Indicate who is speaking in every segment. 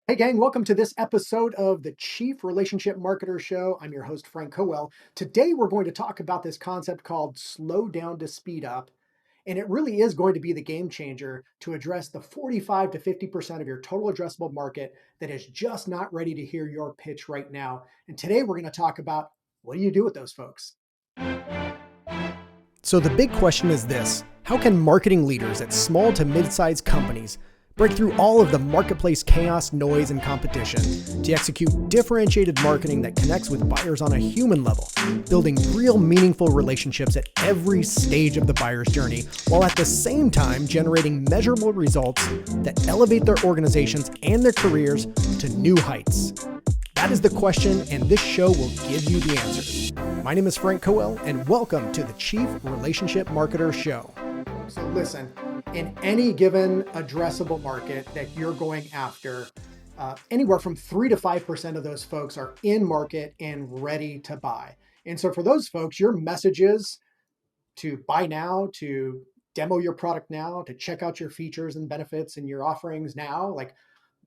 Speaker 1: Hey, gang, welcome to this episode of the Chief Relationship Marketer Show. I'm your host, Frank Coel. Today, we're going to talk about this concept called slow down to speed up. And it really is going to be the game changer to address the 45 to 50% of your total addressable market that is just not ready to hear your pitch right now. And today, we're going to talk about what do you do with those folks? So, the big question is this: how can marketing leaders at small to mid sized companies break through all of the marketplace chaos, noise, and competition to execute differentiated marketing that connects with buyers on a human level, building real meaningful relationships at every stage of the buyer's journey, while at the same time generating measurable results that elevate their organizations and their careers to new heights? That is the question, and this show will give you the answers. My name is Frank Coel, and welcome to the Chief Relationship Marketer Show. So listen, in any given addressable market that you're going after, anywhere from 3 to 5% of those folks are in market and ready to buy. And so for those folks, your messages to buy now, to demo your product now, to check out your features and benefits and your offerings now, like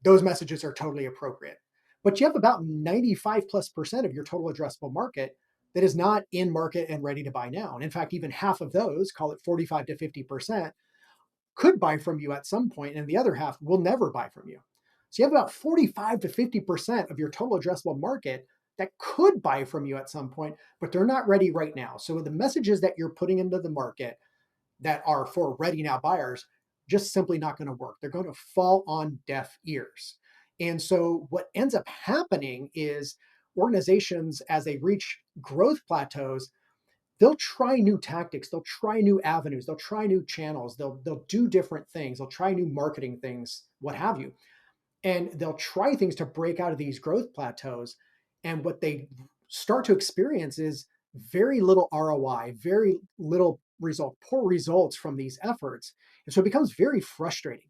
Speaker 1: those messages are totally appropriate. But you have about 95 plus percent of your total addressable market that is not in market and ready to buy now. And in fact, even half of those, call it 45 to 50%, could buy from you at some point, and the other half will never buy from you. So you have about 45 to 50% of your total addressable market that could buy from you at some point, but they're not ready right now. So the messages that you're putting into the market that are for ready now buyers just simply not going to work. They're going to fall on deaf ears. And so what ends up happening is organizations, as they reach growth plateaus, they'll try new tactics, they'll try new avenues, they'll try new channels, they'll do different things, they'll try new marketing things, what have you. And they'll try things to break out of these growth plateaus. And what they start to experience is very little ROI, very little result, poor results from these efforts. And so it becomes very frustrating,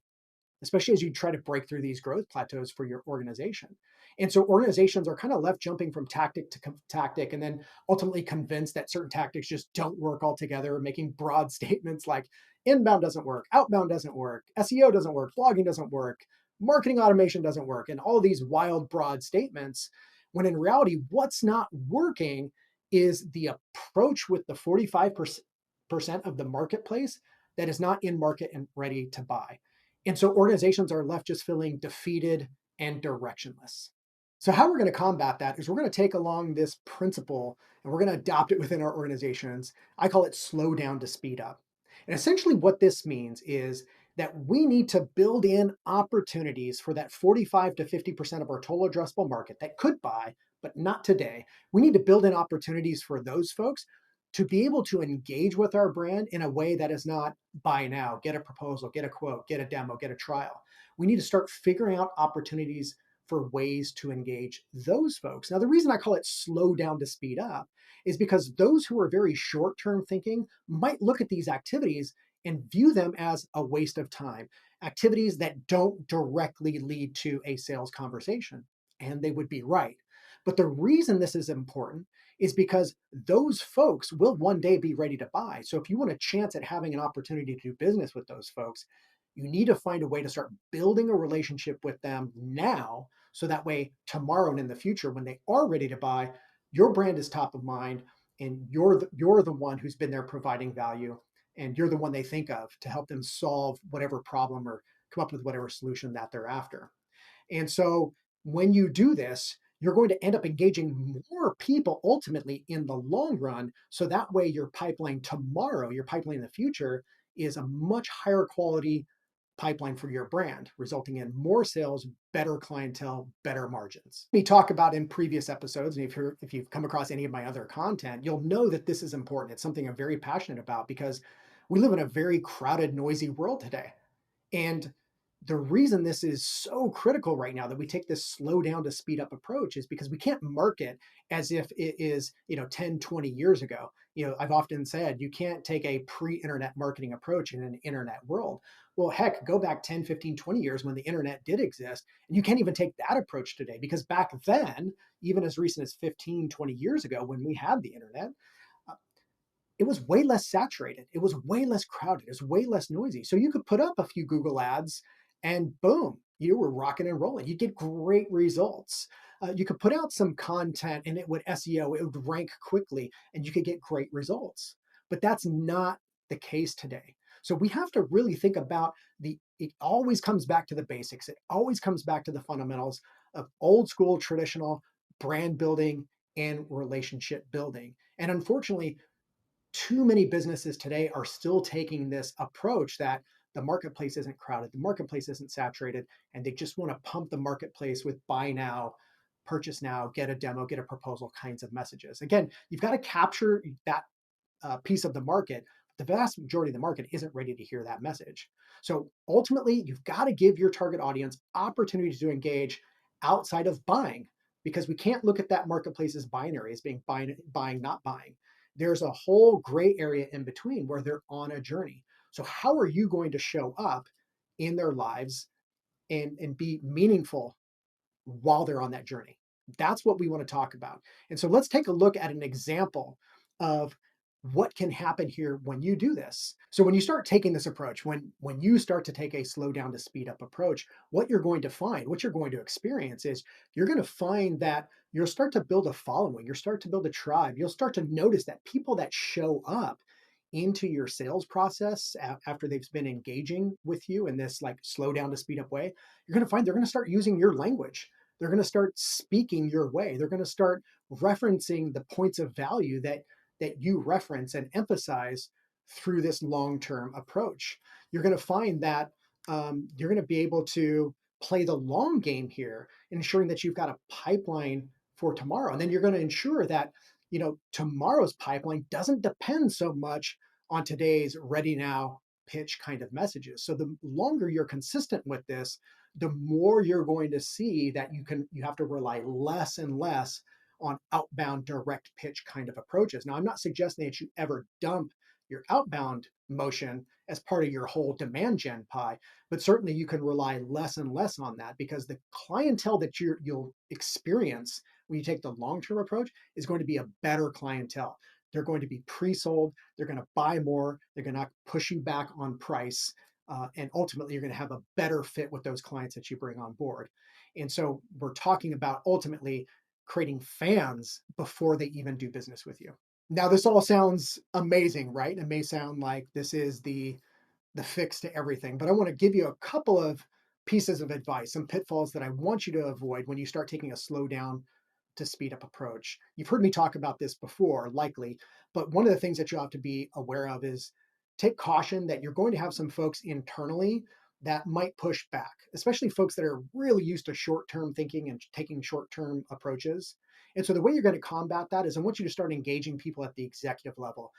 Speaker 1: especially as you try to break through these growth plateaus for your organization. And so organizations are kind of left jumping from tactic to tactic, and then ultimately convinced that certain tactics just don't work altogether, making broad statements like inbound doesn't work, outbound doesn't work, SEO doesn't work, blogging doesn't work, marketing automation doesn't work, and all these wild, broad statements. When in reality, what's not working is the approach with the 45% of the marketplace that is not in market and ready to buy. And so organizations are left just feeling defeated and directionless. So, how we're going to combat that is we're going to take along this principle and we're going to adopt it within our organizations. I call it slow down to speed up. And essentially, what this means is that we need to build in opportunities for that 45 to 50% of our total addressable market that could buy, but not today. We need to build in opportunities for those folks to be able to engage with our brand in a way that is not buy now, get a proposal, get a quote, get a demo, get a trial. We need to start figuring out opportunities for ways to engage those folks. Now, the reason I call it slow down to speed up is because those who are very short term thinking might look at these activities and view them as a waste of time, activities that don't directly lead to a sales conversation. And they would be right. But the reason this is important is because those folks will one day be ready to buy. So if you want a chance at having an opportunity to do business with those folks, you need to find a way to start building a relationship with them now. So that way, tomorrow and in the future, when they are ready to buy, your brand is top of mind and you're the one who's been there providing value, and you're the one they think of to help them solve whatever problem or come up with whatever solution that they're after. And so when you do this, you're going to end up engaging more people ultimately in the long run. So that way, your pipeline tomorrow, your pipeline in the future is a much higher quality pipeline for your brand, resulting in more sales, better clientele, better margins. We talk about in previous episodes, and if you've come across any of my other content, you'll know that this is important. It's something I'm very passionate about because we live in a very crowded, noisy world today. And the reason this is so critical right now that we take this slow down to speed up approach is because we can't market as if it is, 10, 20 years ago. I've often said you can't take a pre-internet marketing approach in an internet world. Well, heck, go back 10, 15, 20 years when the internet did exist, and you can't even take that approach today because back then, even as recent as 15, 20 years ago when we had the internet, uh, it was way less saturated. It was way less crowded. It was way less noisy. So you could put up a few Google ads and boom, you were rocking and rolling. You get great results. You could put out some content and it would SEO, it would rank quickly, and you could get great results. But that's not the case today. So we have to really think about it always comes back to the basics. It always comes back to the fundamentals of old school traditional brand building and relationship building. And unfortunately, too many businesses today are still taking this approach that the marketplace isn't crowded, the marketplace isn't saturated, and they just want to pump the marketplace with buy now, purchase now, get a demo, get a proposal kinds of messages. Again, you've got to capture that piece of the market. The vast majority of the market isn't ready to hear that message. So ultimately, you've got to give your target audience opportunities to engage outside of buying, because we can't look at that marketplace as binary, as being buying, not buying. There's a whole gray area in between where they're on a journey. So how are you going to show up in their lives and be meaningful while they're on that journey? That's what we want to talk about. And so let's take a look at an example of what can happen here when you do this. So when you start taking this approach, when you start to take a slow down to speed up approach, what you're going to find, what you're going to experience is you're going to find that you'll start to build a following, you'll start to build a tribe, you'll start to notice that people that show up into your sales process after they've been engaging with you in this like slow down to speed up way, you're going to find they're going to start using your language. They're going to start speaking your way. They're going to start referencing the points of value that you reference and emphasize through this long-term approach. You're going to find that you're going to be able to play the long game here, ensuring that you've got a pipeline for tomorrow. And then you're going to ensure that tomorrow's pipeline doesn't depend so much on today's ready now pitch kind of messages. So the longer you're consistent with this, the more you're going to see that you have to rely less and less on outbound direct pitch kind of approaches. Now, I'm not suggesting that you ever dump your outbound motion as part of your whole demand gen pie, but certainly you can rely less and less on that, because the clientele that you'll experience when you take the long-term approach is going to be a better clientele. They're going to be pre-sold, they're going to buy more, they're going to push you back on price, and ultimately you're going to have a better fit with those clients that you bring on board. And so we're talking about ultimately creating fans before they even do business with you. Now, this all sounds amazing, right? It may sound like this is the fix to everything, but I want to give you a couple of pieces of advice, some pitfalls that I want you to avoid when you start taking a slow down to speed up approach. You've heard me talk about this before, likely, but one of the things that you have to be aware of is take caution that you're going to have some folks internally that might push back, especially folks that are really used to short term thinking and taking short term approaches. And so the way you're going to combat that is I want you to start engaging people at the executive level,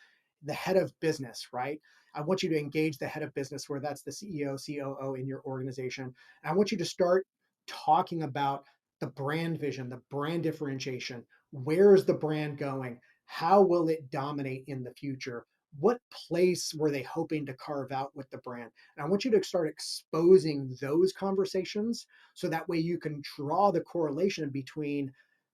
Speaker 1: the head of business, right? I want you to engage the head of business, where that's the CEO, COO in your organization. And I want you to start talking about the brand vision, the brand differentiation. Where is the brand going? How will it dominate in the future? What place were they hoping to carve out with the brand? And I want you to start exposing those conversations so that way you can draw the correlation between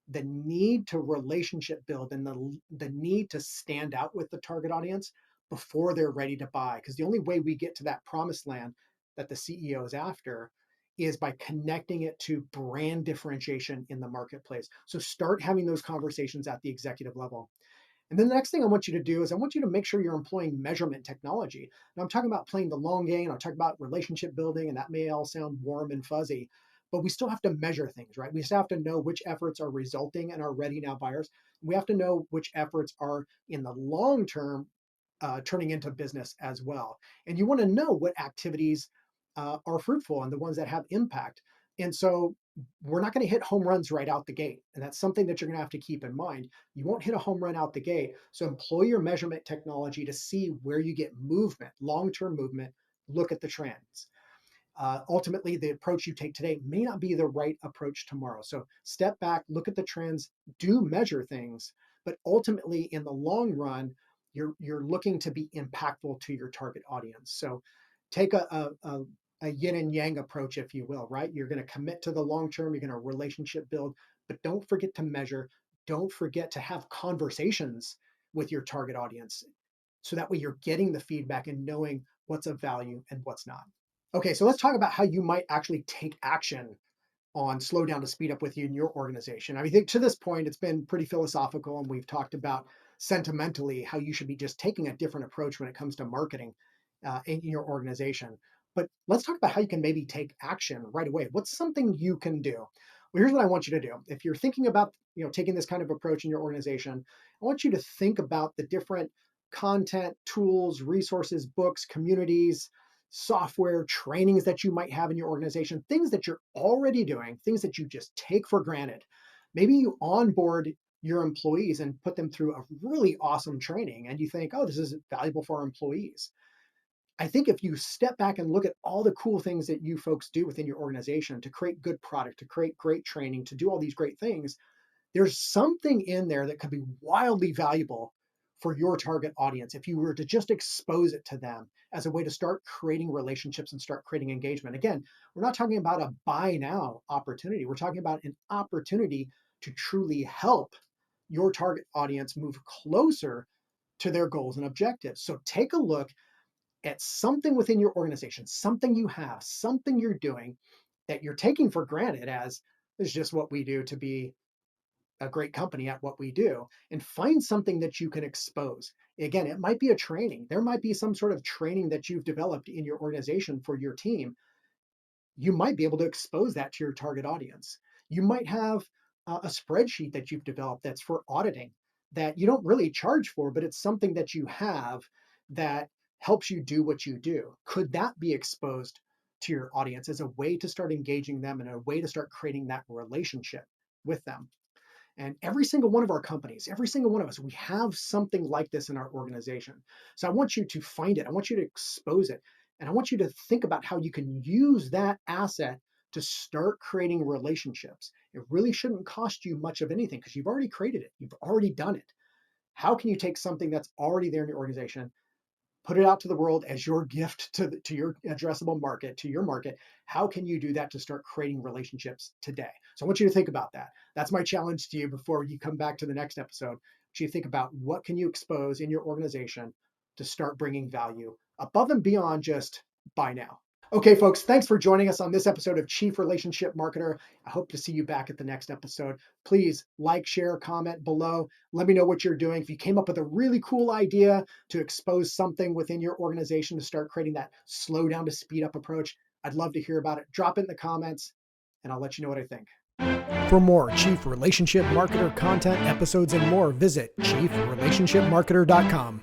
Speaker 1: the need to relationship build and the need to stand out with the target audience before they're ready to buy. Because the only way we get to that promised land that the CEO is after is by connecting it to brand differentiation in the marketplace. So start having those conversations at the executive level. And then the next thing I want you to do is I want you to make sure you're employing measurement technology. Now, I'm talking about playing the long game. I'm talking about relationship building, and that may all sound warm and fuzzy, but we still have to measure things, right? We still have to know which efforts are resulting in our ready now buyers. We have to know which efforts are in the long term turning into business as well. And you want to know what activities are fruitful and the ones that have impact. And so we're not going to hit home runs right out the gate. And that's something that you're going to have to keep in mind. You won't hit a home run out the gate. So employ your measurement technology to see where you get movement, long term movement. Look at the trends. Ultimately, the approach you take today may not be the right approach tomorrow. So step back, look at the trends, do measure things, but ultimately, in the long run, you're looking to be impactful to your target audience. So take a yin and yang approach, if you will, right? You're going to commit to the long term, you're going to relationship build, but don't forget to measure. Don't forget to have conversations with your target audience. So that way you're getting the feedback and knowing what's of value and what's not. Okay, so let's talk about how you might actually take action on slow down to speed up with you in your organization. I think to this point, it's been pretty philosophical, and we've talked about sentimentally how you should be just taking a different approach when it comes to marketing in your organization. But let's talk about how you can maybe take action right away. What's something you can do? Well, here's what I want you to do. If you're thinking about taking this kind of approach in your organization, I want you to think about the different content, tools, resources, books, communities, software, trainings that you might have in your organization, things that you're already doing, things that you just take for granted. Maybe you onboard your employees and put them through a really awesome training and you think, oh, this is valuable for our employees. I think if you step back and look at all the cool things that you folks do within your organization to create good product, to create great training, to do all these great things, there's something in there that could be wildly valuable for your target audience if you were to just expose it to them as a way to start creating relationships and start creating engagement. Again, we're not talking about a buy now opportunity. We're talking about an opportunity to truly help your target audience move closer to their goals and objectives. So take a look at something within your organization, something you have, something you're doing that you're taking for granted as this is just what we do to be a great company at what we do, and find something that you can expose. Again, it might be a training. There might be some sort of training that you've developed in your organization for your team. You might be able to expose that to your target audience. You might have a spreadsheet that you've developed that's for auditing that you don't really charge for, but it's something that you have that helps you do what you do. Could that be exposed to your audience as a way to start engaging them and a way to start creating that relationship with them? And every single one of our companies, every single one of us, we have something like this in our organization. So I want you to find it. I want you to expose it. And I want you to think about how you can use that asset to start creating relationships. It really shouldn't cost you much of anything because you've already created it, you've already done it. How can you take something that's already there in your organization, put it out to the world as your gift to your addressable market, to your market? How can you do that to start creating relationships today? So I want you to think about that. That's my challenge to you before you come back to the next episode. I want you to think about what can you expose in your organization to start bringing value above and beyond just buy now. Okay, folks, thanks for joining us on this episode of Chief Relationship Marketer. I hope to see you back at the next episode. Please like, share, comment below. Let me know what you're doing. If you came up with a really cool idea to expose something within your organization to start creating that slow down to speed up approach, I'd love to hear about it. Drop it in the comments and I'll let you know what I think. For more Chief Relationship Marketer content, episodes, and more, visit chiefrelationshipmarketer.com.